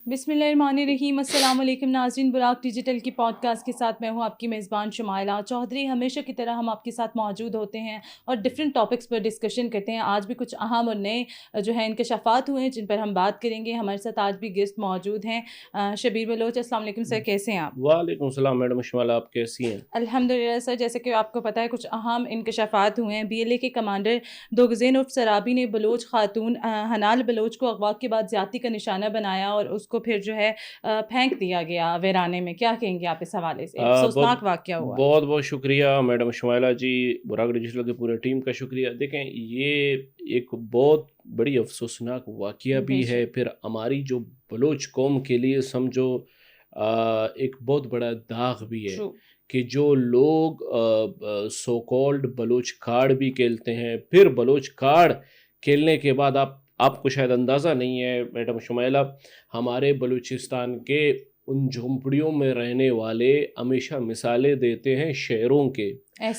بسم اللہ الرحمن الرحیم۔ السلام علیکم ناظرین، براق ڈیجیٹل کی پوڈ کاسٹ کے ساتھ میں ہوں آپ کی میزبان شمائلہ چودھری۔ ہمیشہ کی طرح ہم آپ کے ساتھ موجود ہوتے ہیں اور ڈفرینٹ ٹاپکس پر ڈسکشن کرتے ہیں۔ آج بھی کچھ اہم اور نئے جو ہے انکشافات ہوئے ہیں جن پر ہم بات کریں گے۔ ہمارے ساتھ آج بھی گیسٹ موجود ہیں شبیر بلوچ۔ السلام علیکم سر، کیسے ہیں آپ؟ وعلیکم السلام میڈم شمائلہ، آپ کیسی ہیں؟ الحمدللہ سر، جیسے کہ آپ کو پتہ ہے کچھ اہم انکشافات ہوئے ہیں۔ BLA کے کمانڈر دوغزین عرف سرابی نے بلوچ خاتون حنال بلوچ کو اغوا کے بعد زیادتی کا نشانہ بنایا اور اس کو پھر جو ہے پھینک دیا گیا ویرانے میں۔ کیا کہیں گے آپ اس حوالے سے؟ افسوسناک واقعہ ہوا۔ بہت بہت شکریہ میڈم شمائلہ جی، براق ڈیجیٹل کی پورے ٹیم کا شکریہ۔ دیکھیں، یہ ایک بہت بڑی افسوسناک واقعہ بھی ہے، پھر ہماری جو بلوچ قوم کے لیے سمجھو ایک بہت بڑا داغ بھی ہے کہ جو لوگ سو کالڈ بلوچ کارڈ بھی کھیلتے ہیں، پھر بلوچ کارڈ کھیلنے کے بعد آپ کو شاید اندازہ نہیں ہے میڈم شمائلہ، ہمارے بلوچستان کے ان جھونپڑیوں میں رہنے والے ہمیشہ مثالیں دیتے ہیں شہروں کے،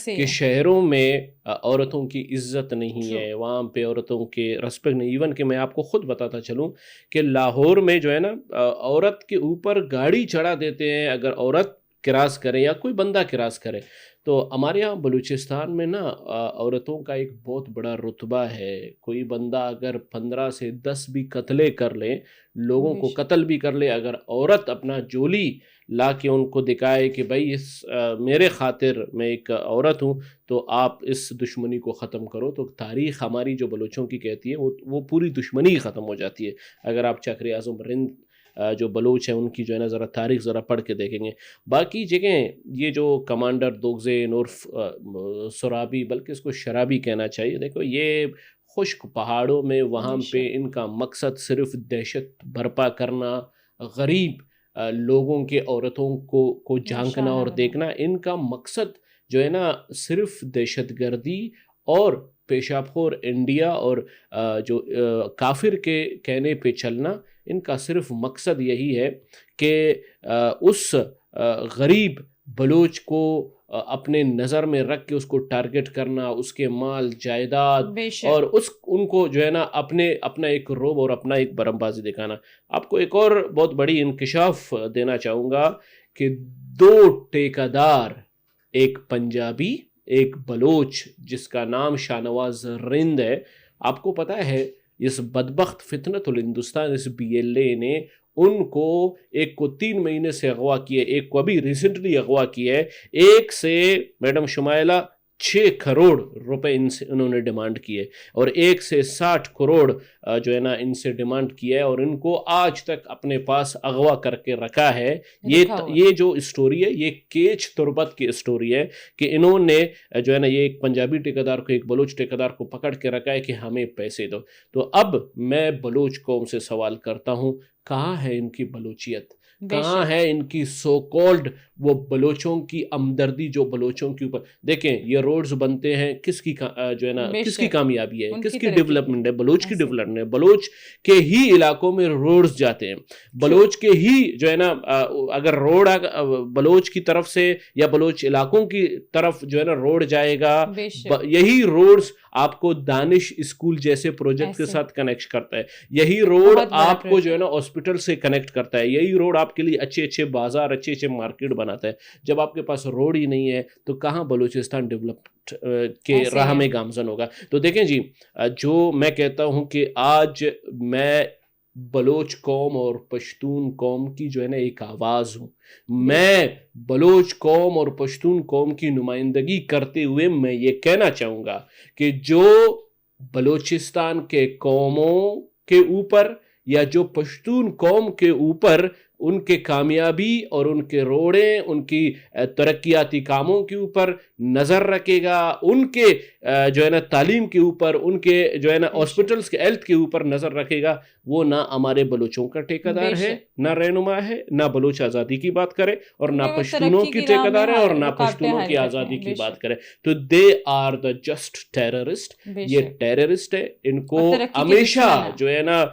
کہ شہروں میں عورتوں کی عزت نہیں ہے، وہاں پہ عورتوں کے رسپیکٹ نہیں۔ ایون کہ میں آپ کو خود بتاتا چلوں کہ لاہور میں جو ہے نا، عورت کے اوپر گاڑی چڑھا دیتے ہیں اگر عورت کراس کرے یا کوئی بندہ کراس کرے۔ تو ہمارے یہاں بلوچستان میں نا عورتوں کا ایک بہت بڑا رتبہ ہے۔ کوئی بندہ اگر 15 سے 10 بھی قتلے کر لے، لوگوں کو قتل بھی کر لے، اگر عورت اپنا جولی لا کے ان کو دکھائے کہ بھائی میرے خاطر میں ایک عورت ہوں، تو آپ اس دشمنی کو ختم کرو، تو تاریخ ہماری جو بلوچوں کی کہتی ہے وہ پوری دشمنی ختم ہو جاتی ہے۔ اگر آپ چکر اعظم رند جو بلوچ ہیں ان کی جو ہے نا ذرا تاریخ ذرا پڑھ کے دیکھیں گے۔ باقی جگہیں یہ جو کمانڈر دوغزین عرف سرابی، بلکہ اس کو شرابی کہنا چاہیے، دیکھو یہ خشک پہاڑوں میں وہاں پہ ان کا مقصد صرف دہشت برپا کرنا، غریب لوگوں کے عورتوں کو جھانکنا اور دیکھنا، ان کا مقصد جو ہے نا صرف دہشت گردی اور پیشاب خور انڈیا اور جو کافر کے کہنے پہ چلنا، ان کا صرف مقصد یہی ہے کہ اس غریب بلوچ کو اپنے نظر میں رکھ کے اس کو ٹارگٹ کرنا، اس کے مال جائیداد اور ان کو جو ہے نا اپنا ایک روب اور اپنا ایک برم بازی دکھانا۔ آپ کو ایک اور بہت بڑی انکشاف دینا چاہوں گا کہ 2 ٹھیکیدار، ایک پنجابی ایک بلوچ جس کا نام شاہنواز رند ہے، آپ کو پتہ ہے اس بدبخت فتنت الہندوستان اس BLA نے ان کو ایک کو 3 مہینے سے اغوا کیا، ایک کو ابھی ریسنٹلی اغوا کیا ہے، ایک سے میڈم شمائلہ 6 کروڑ روپے انہوں نے ڈیمانڈ کیے، اور ایک سے 60 کروڑ جو ہے نا ان سے ڈیمانڈ کیا ہے، اور ان کو آج تک اپنے پاس اغوا کر کے رکھا ہے۔ یہ جو اسٹوری ہے یہ کیچ تربت کی اسٹوری ہے کہ انہوں نے جو ہے نا یہ ایک پنجابی ٹھیکیدار کو، ایک بلوچ ٹھیکیدار کو پکڑ کے رکھا ہے کہ ہمیں پیسے دو۔ تو اب میں بلوچ قوم سے سوال کرتا ہوں، کہاں ہے ان کی بلوچیت؟ کہاں ہے ان کی سو کالڈ وہ بلوچوں کی ہمدردی جو بلوچوں کے اوپر؟ دیکھیں یہ روڈز بنتے ہیں، کس کی جو ہے نا کس کی کامیابی ہے، کس کی ڈیولپمنٹ ہے؟ بلوچ کی ڈیولپمنٹ ہے۔ بلوچ کے ہی علاقوں میں روڈز جاتے ہیں، بلوچ کے ہی جو ہے نا اگر روڈ بلوچ کی طرف سے یا بلوچ علاقوں کی طرف جو ہے نا روڈ جائے گا، یہی روڈز آپ کو دانش اسکول جیسے پروجیکٹ کے ساتھ کنیکٹ کرتا ہے، یہی روڈ آپ کو جو ہے نا ہاسپٹل سے کنیکٹ کرتا ہے، یہی روڈ آپ کے لیے اچھے اچھے بازار، اچھے اچھے مارکیٹ بناتا ہے۔ جب آپ کے پاس روڈ ہی نہیں ہے تو کہاں بلوچستان ڈیولپڈ کے راہ میں گامزن ہوگا؟ تو دیکھیں جی، جو میں کہتا ہوں کہ آج میں بلوچ قوم اور پشتون قوم کی جو ہے نا ایک آواز ہوں، میں بلوچ قوم اور پشتون قوم کی نمائندگی کرتے ہوئے میں یہ کہنا چاہوں گا کہ جو بلوچستان کے قوموں کے اوپر یا جو پشتون قوم کے اوپر ان کے کامیابی اور ان کے روڑیں، ان کی ترقیاتی کاموں کے اوپر نظر رکھے گا، ان کے جو ہے نا تعلیم کے اوپر، ان کے جو ہے نا ہاسپٹلس کے ہیلتھ کے اوپر نظر رکھے گا، وہ نہ ہمارے بلوچوں کا ٹھیکیدار ہے، نہ رہنما ہے، نہ بلوچ آزادی کی بات کرے، اور نہ پشتونوں کی ٹھیکیدار ہے، اور نہ پشتونوں کی آزادی کی بات کرے۔ تو they are the just terrorist, یہ ٹیررسٹ ہے۔ ان کو ہمیشہ جو ہے نا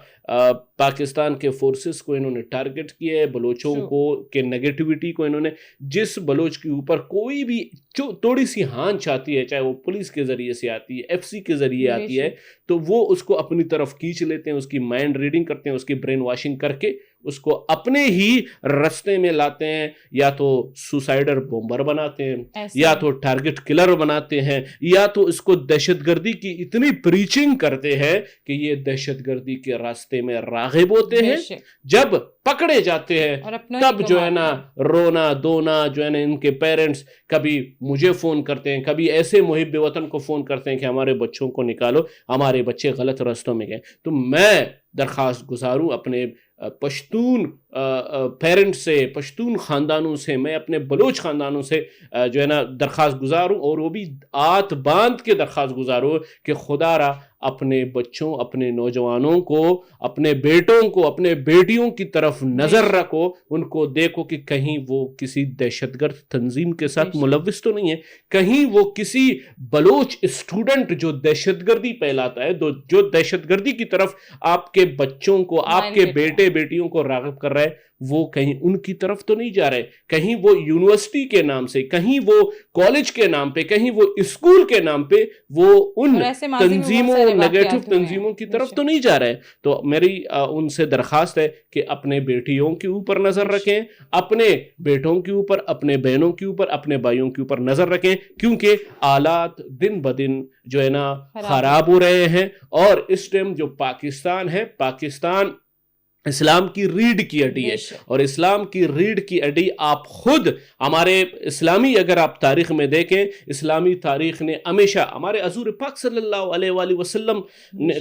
پاکستان کے فورسز کو انہوں نے ٹارگٹ کیا ہے، بلوچوں کو کہ نیگیٹیوٹی کو انہوں نے، جس بلوچ کے اوپر کوئی بھی تھوڑی سی ہانچ آتی ہے، چاہے وہ پولیس کے ذریعے سے آتی ہے، FC کے ذریعے آتی ہے، تو وہ اس کو اپنی طرف کھینچ لیتے ہیں، اس کی مائنڈ ریڈنگ کرتے ہیں، اس کی برین واشنگ کر کے اس کو اپنے ہی رستے میں لاتے ہیں, یا تو سوسائڈر بومبر بناتے ہیں, یا تو ٹارگٹ کلر بناتے ہیں, یا تو اس کو دہشت گردی کی اتنی پریچنگ کرتے ہیں کہ یہ دہشت گردی کے راستے میں راغب ہوتے ہیں. جب پکڑے جاتے ہیں تب جو ہے نا رونا دھونا جو ہے نا ان کے پیرنٹس کبھی مجھے فون کرتے ہیں, کبھی ایسے محب وطن کو فون کرتے ہیں کہ ہمارے بچوں کو نکالو, ہمارے بچے غلط راستوں میں گئے. تو میں درخواست گزار ہوں اپنے پشتون پیرنٹ سے, پشتون خاندانوں سے, میں اپنے بلوچ خاندانوں سے جو ہے نا درخواست گزار ہوں, اور وہ بھی آت باندھ کے درخواست گزار ہوں کہ خدا را اپنے بچوں, اپنے نوجوانوں کو, اپنے بیٹوں کو, اپنے بیٹیوں کی طرف نظر رکھو, ان کو دیکھو کہ کہیں وہ کسی دہشت گرد تنظیم کے ساتھ ملوث تو نہیں ہے, کہیں وہ کسی بلوچ اسٹوڈنٹ جو دہشت گردی پھیلاتا ہے, جو دہشت گردی کی طرف آپ کے بچوں کو, آپ کے بیٹے بیٹیوں کو راغب کر رہا ہے, وہ کہیں ان کی طرف تو نہیں جا رہے, کہیں وہ یونیورسٹی کے نام سے, کہیں وہ کالج کے نام پہ, کہیں وہ اسکول کے نام پہ وہ ان تنظیموں, نیگیٹو تنظیموں کی طرف تو نہیں جا رہے. تو میری ان سے درخواست ہے کہ اپنے بیٹیوں کے اوپر نظر رکھیں, اپنے بیٹوں کے اوپر, اپنے بہنوں کے اوپر, اپنے بھائیوں کے اوپر نظر رکھیں, کیونکہ حالات دن بدن جو ہے نا خراب ہو رہے ہیں. اور اس ٹائم جو پاکستان ہے, پاکستان اسلام کی ریڑھ کی ہڈی ہے, اور اسلام کی ریڑھ کی ہڈی آپ خود ہمارے اسلامی, اگر آپ تاریخ میں دیکھیں, اسلامی تاریخ نے ہمیشہ ہمارے حضور پاک صلی اللہ علیہ وآلہ وسلم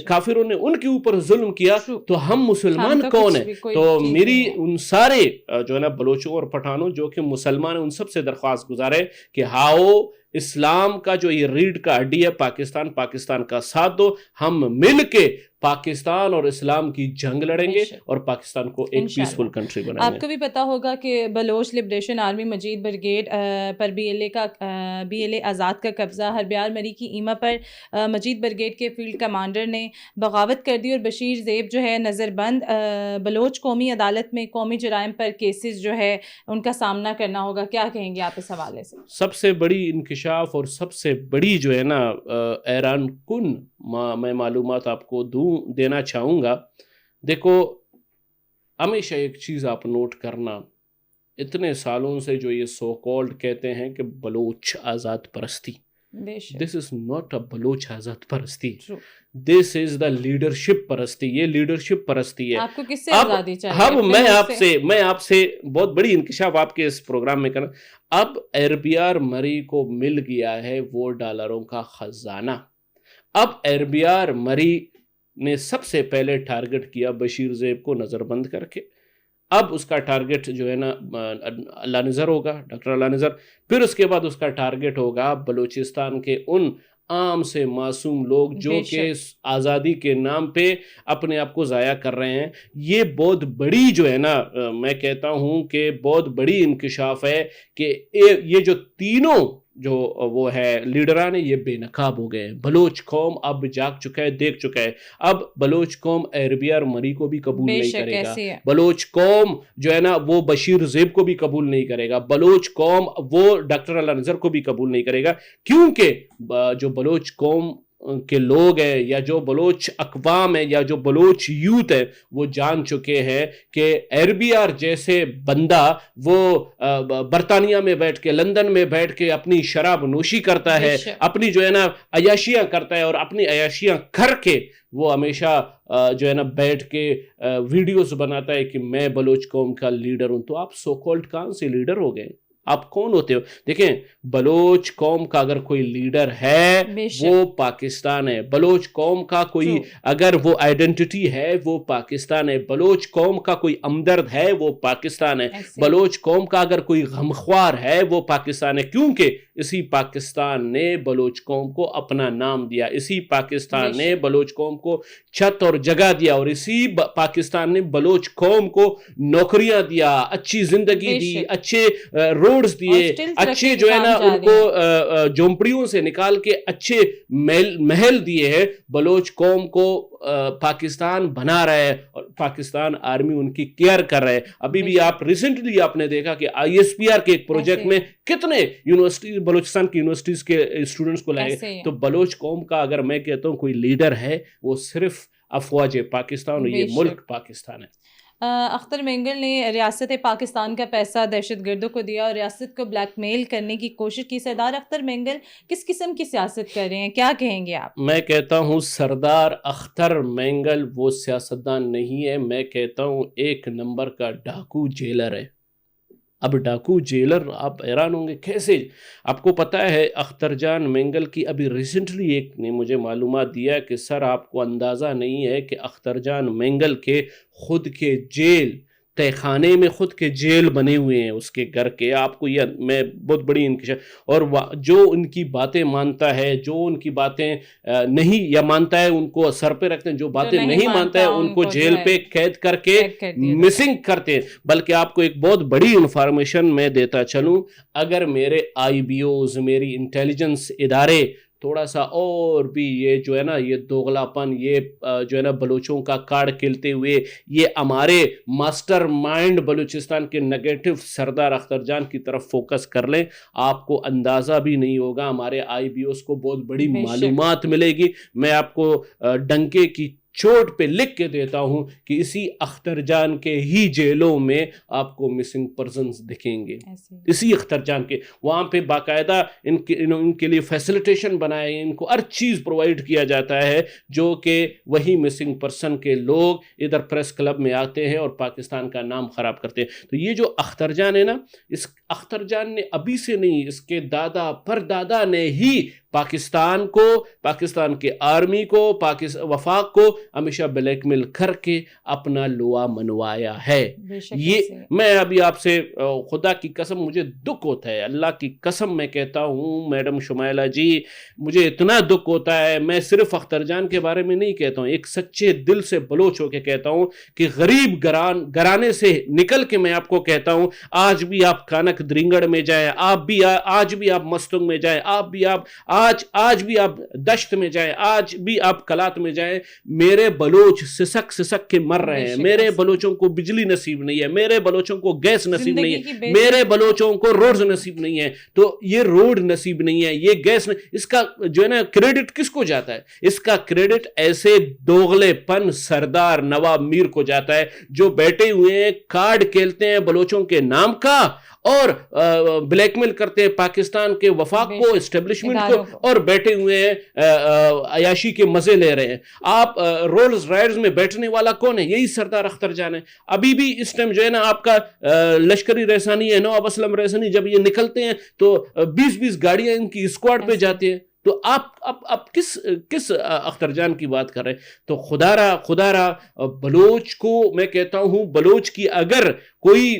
کافروں نے ان کے اوپر ظلم کیا, تو ہم مسلمان کون ہیں؟ تو میری ان سارے جو ہے نا بلوچوں اور پٹھانوں جو کہ مسلمان ہیں, ان سب سے درخواست گزار ہے کہ ہاؤ اسلام کا جو یہ ریڑھ کا ہڈی ہے پاکستان کا ساتھ دو, ہم مل کے پاکستان اور اسلام کی جنگ لڑیں گے اور پاکستان کو ایک پیسفل کنٹری بنائیں گے. آپ کو بھی پتا ہوگا کہ Baloch liberation army Majeed brigade پر بی ایل اے آزاد کا قبضہ, ہربیار مری کی ایما پر مجید بریگیڈ کے فیلڈ کمانڈر نے بغاوت کر دی, اور بشیر زیب جو ہے نظر بند. بلوچ قومی عدالت میں قومی جرائم پر کیسز جو ہے ان کا سامنا کرنا ہوگا. کیا کہیں گے آپ اس حوالے سے؟ سب سے بڑی انکشاف اور سب سے بڑی جو ہے نا حیران کن میں معلومات آپ کو دینا چاہوں گا. دیکھو, ہمیشہ ایک چیز آپ نوٹ کرنا, اتنے سالوں سے جو یہ سو کالڈ کہتے ہیں کہ بلوچ آزاد پرستی, دس از ناٹ اے بلوچ آزاد پرستی, دس از دا لیڈرشپ پرستی. یہ لیڈرشپ پرستی ہے. آپ کو کس سے آزادی چاہیے؟ اب میں آپ سے بہت بڑی انکشاف آپ کے اس پروگرام میں کرنا. اب اربیار مری کو مل گیا ہے وہ ڈالروں کا خزانہ. اب اربیار مری نے سب سے پہلے ٹارگٹ کیا بشیر زیب کو نظر بند کر کے. اب اس کا ٹارگٹ جو ہے نا اللہ نظر ہوگا, ڈاکٹر اللہ نظر. پھر اس کے بعد اس کا ٹارگٹ ہوگا بلوچستان کے ان عام سے معصوم لوگ جو کہ آزادی کے نام پہ اپنے آپ کو ضائع کر رہے ہیں. یہ بہت بڑی جو ہے نا, میں کہتا ہوں کہ بہت بڑی انکشاف ہے کہ یہ جو تینوں جو وہ ہے لیڈران یہ بے نقاب ہو گئے. بلوچ قوم اب جاگ چکا ہے, دیکھ چکا ہے. اب بلوچ قوم اربیار مری کو بھی قبول نہیں کرے گا. بلوچ قوم جو ہے نا وہ بشیر زیب کو بھی قبول نہیں کرے گا. بلوچ قوم وہ ڈاکٹر اللہ نظر کو بھی قبول نہیں کرے گا, کیونکہ جو بلوچ قوم کے لوگ ہیں یا جو بلوچ اقوام ہیں یا جو بلوچ یوتھ ہے وہ جان چکے ہیں کہ اربیار جیسے بندہ وہ برطانیہ میں بیٹھ کے, لندن میں بیٹھ کے اپنی شراب نوشی کرتا ہے, اپنی جو ہے نا عیاشیاں کرتا ہے, اور اپنی عیاشیاں کر کے وہ ہمیشہ جو ہے نا بیٹھ کے ویڈیوز بناتا ہے کہ میں بلوچ قوم کا لیڈر ہوں. تو آپ سو کالڈ کہاں سے لیڈر ہو گئے؟ آپ کون ہوتے ہو؟ دیکھیں, بلوچ قوم کا اگر کوئی لیڈر ہے وہ پاکستان ہے. بلوچ قوم کا کوئی اگر وہ آئیڈینٹی ہے وہ پاکستان ہے. بلوچ قوم کا کوئی ہمدرد ہے وہ پاکستان ہے. بلوچ قوم کا اگر کوئی غمخوار ہے وہ پاکستان ہے, کیونکہ اسی پاکستان نے بلوچ قوم کو اپنا نام دیا, اسی پاکستان نے بلوچ قوم کو چھت اور جگہ دیا, اور اسی پاکستان نے بلوچ قوم کو نوکریاں دیا, اچھی زندگی دی, اچھے روڈز دیے, اچھے جو ہے نا ان کو جھونپڑیوں سے نکال کے اچھے محل دیے ہیں. بلوچ قوم کو پاکستان بنا رہا ہے, اور پاکستان آرمی ان کی کیئر کر رہے ہیں. ابھی بھی آپ ریسنٹلی آپ نے دیکھا کہ ISPR کے ایک پروجیکٹ میں کتنے یونیورسٹی بلوچستان کی یونیورسٹیز کے اسٹوڈنٹس کو لائے. تو بلوچ قوم کا اگر میں کہتا ہوں کوئی لیڈر ہے وہ صرف افواج پاکستان, اور یہ ملک پاکستان ہے. اختر مینگل نے ریاست پاکستان کا پیسہ دہشت گردوں کو دیا اور ریاست کو بلیک میل کرنے کی کوشش کی. سردار اختر مینگل کس قسم کی سیاست کر رہے ہیں, کیا کہیں گے آپ؟ میں کہتا ہوں سردار اختر مینگل وہ سیاستدان نہیں ہے, میں کہتا ہوں ایک نمبر کا ڈاکو جیلر ہے. اب ڈاکو جیلر آپ حیران ہوں گے کیسے. آپ کو پتہ ہے اختر جان مینگل کی ابھی ریسنٹلی ایک نے مجھے معلومات دیا کہ سر آپ کو اندازہ نہیں ہے کہ اختر جان مینگل کے خود کے جیل تہ خانے میں خود کے جیل بنے ہوئے ہیں اس کے گھر کے. آپ کو یہ میں بہت بڑی انکشاف, اور جو ان کی باتیں مانتا ہے, جو ان کی باتیں نہیں یا مانتا ہے ان کو سر پہ رکھتے ہیں, جو باتیں نہیں مانتا ہے ان کو جیل پہ قید کر کے مسنگ کرتے ہیں. بلکہ آپ کو ایک بہت بڑی انفارمیشن میں دیتا چلوں, اگر میرے آئی بی اوز, میری انٹیلیجنس ادارے تھوڑا سا اور بھی یہ جو ہے نا یہ دوغلاپن, یہ جو ہے نا بلوچوں کا کارڈ کھیلتے ہوئے یہ ہمارے ماسٹر مائنڈ بلوچستان کے نگیٹو سردار اختر جان کی طرف فوکس کر لیں, آپ کو اندازہ بھی نہیں ہوگا. ہمارے آئی بی اوز کو بہت بڑی معلومات ملے گی. میں آپ کو ڈنکے کی چوٹ پہ لکھ کے دیتا ہوں کہ اسی اختر جان کے ہی جیلوں میں آپ کو مسنگ پرسنز دکھیں گے, اسی اختر جان کے. وہاں پہ باقاعدہ ان کے لیے فیسلیٹیشن بنائے, ان کو ہر چیز پرووائڈ کیا جاتا ہے جو کہ وہی مسنگ پرسن کے لوگ ادھر پریس کلب میں آتے ہیں اور پاکستان کا نام خراب کرتے ہیں. تو یہ جو اختر جان ہے نا, اس اختر جان نے ابھی سے نہیں, اس کے دادا پر دادا نے ہی پاکستان کو, پاکستان کے آرمی کو, وفاق کو ہمیشہ بلیک میل کر کے اپنا لوا منوایا ہے. یہ میں ابھی آپ سے خدا کی قسم مجھے دکھ ہوتا ہے, اللہ کی قسم میں کہتا ہوں میڈم شمائلہ جی, مجھے اتنا دکھ ہوتا ہے. میں صرف اختر جان کے بارے میں نہیں کہتا ہوں, ایک سچے دل سے بلوچ ہو کے کہتا ہوں کہ غریب گھرانے سے نکل کے میں آپ کو کہتا ہوں, آج بھی آپ کانک درنگڑ میں جائیں, آج بھی آپ مستنگ میں جائیں, آج بھی آپ دشت میں جائیں, آج بھی آپ کلات میں جائیں, میرے بلوچ سسک کے مر رہے ہیں. میرے بلوچوں کو بجلی نصیب نہیں ہے, میرے بلوچوں کو گیس نصیب نہیں ہے, میرے بلوچوں کو روڈز نصیب نہیں ہے. تو یہ روڈ نصیب نہیں ہے, یہ گیس اس کا جو ہے نا کریڈٹ کس کو جاتا ہے؟ اس کا کریڈٹ ایسے دوغلے پن سردار نواب میر کو جاتا ہے جو بیٹھے ہوئے ہیں, کارڈ کھیلتے ہیں بلوچوں کے نام کا اور بلیک میل کرتے ہیں پاکستان کے وفاق کو, اسٹیبلشمنٹ کو, اور بیٹھے ہوئے ہیں عیاشی کے مزے لے رہے ہیں. آپ رولز رائڈز میں بیٹھنے والا کون ہے؟ یہی سردار اختر جان ہے. ابھی بھی اس ٹائم جو ہے نا آپ کا لشکری رحسانی ہے, نواب اسلم رحسانی, جب یہ نکلتے ہیں تو 20 گاڑیاں ان کی اسکواڈ پہ جاتی ہیں. تو آپ کس اختر جان کی بات کر رہے ہیں؟ تو خدا را بلوچ کو میں کہتا ہوں, بلوچ کی اگر کوئی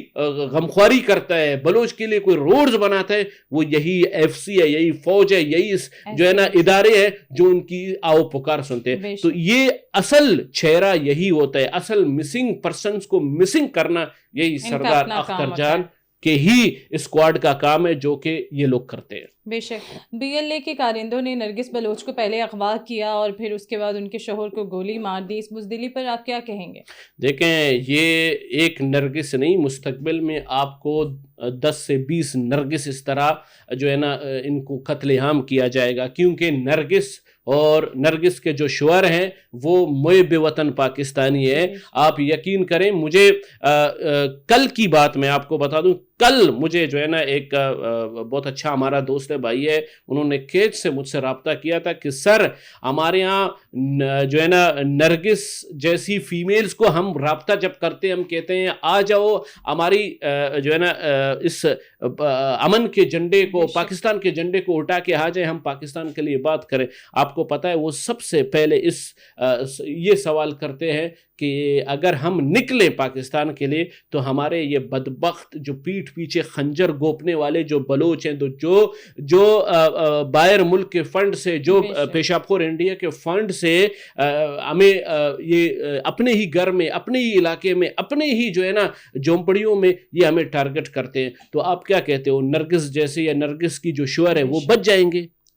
غمخواری کرتا ہے, بلوچ کے لیے کوئی روڈز بناتا ہے, وہ یہی ایف سی ہے, یہی فوج ہے, یہی جو ہے نا ادارے ہیں جو ان کی آؤ پکار سنتے ہیں. تو یہ اصل چہرہ یہی ہوتا ہے, اصل مسنگ پرسنز کو مسنگ کرنا یہی سردار اختر جان کہ ہی اسکواڈ کا کام ہے جو کہ یہ لوگ کرتے ہیں. بے شک. بی ایل اے کے کارندوں نے نرگس بلوچ کو پہلے اغوا کیا اور پھر اس کے بعد ان کے شوہر کو گولی مار دی. اس بزدلی پر آپ کیا کہیں گے؟ دیکھیں, یہ ایک نرگس نہیں, مستقبل میں آپ کو 10 سے 20 نرگس اس طرح جو ہے نا ان کو قتل عام کیا جائے گا, کیونکہ نرگس کے جو شوہر ہیں وہ محب وطن پاکستانی ہے. آپ یقین کریں, مجھے کل کی بات میں آپ کو بتا دوں, کل مجھے جو ہے نا ایک بہت اچھا ہمارا دوست ہے, بھائی ہے, انہوں نے کیچ سے مجھ سے رابطہ کیا تھا کہ سر ہمارے ہاں جو ہے نا نرگس جیسی فیمیلز کو ہم رابطہ جب کرتے ہیں ہم کہتے ہیں آ جاؤ ہماری جو ہے نا اس امن کے جھنڈے کو, پاکستان کے جھنڈے کو اٹھا کے آ جائیں, ہم پاکستان کے لیے بات کریں. آپ کو پتہ ہے وہ سب سے پہلے یہ سوال کرتے ہیں کہ اگر ہم نکلیں پاکستان کے لیے تو ہمارے یہ بدبخت جو پیٹھ پیچھے خنجر گوپنے والے جو بلوچ ہیں, تو جو باہر ملک کے فنڈ سے, جو پیشاب خور انڈیا کے فنڈ سے ہمیں یہ اپنے ہی گھر میں, اپنے ہی علاقے میں, اپنے ہی جو ہے نا جھونپڑیوں میں یہ ہمیں ٹارگٹ کرتے ہیں. تو آپ کیا کہتے ہو, نرگس جیسے یا نرگس کی جو شوہر ہے وہ بچ جائیں گے؟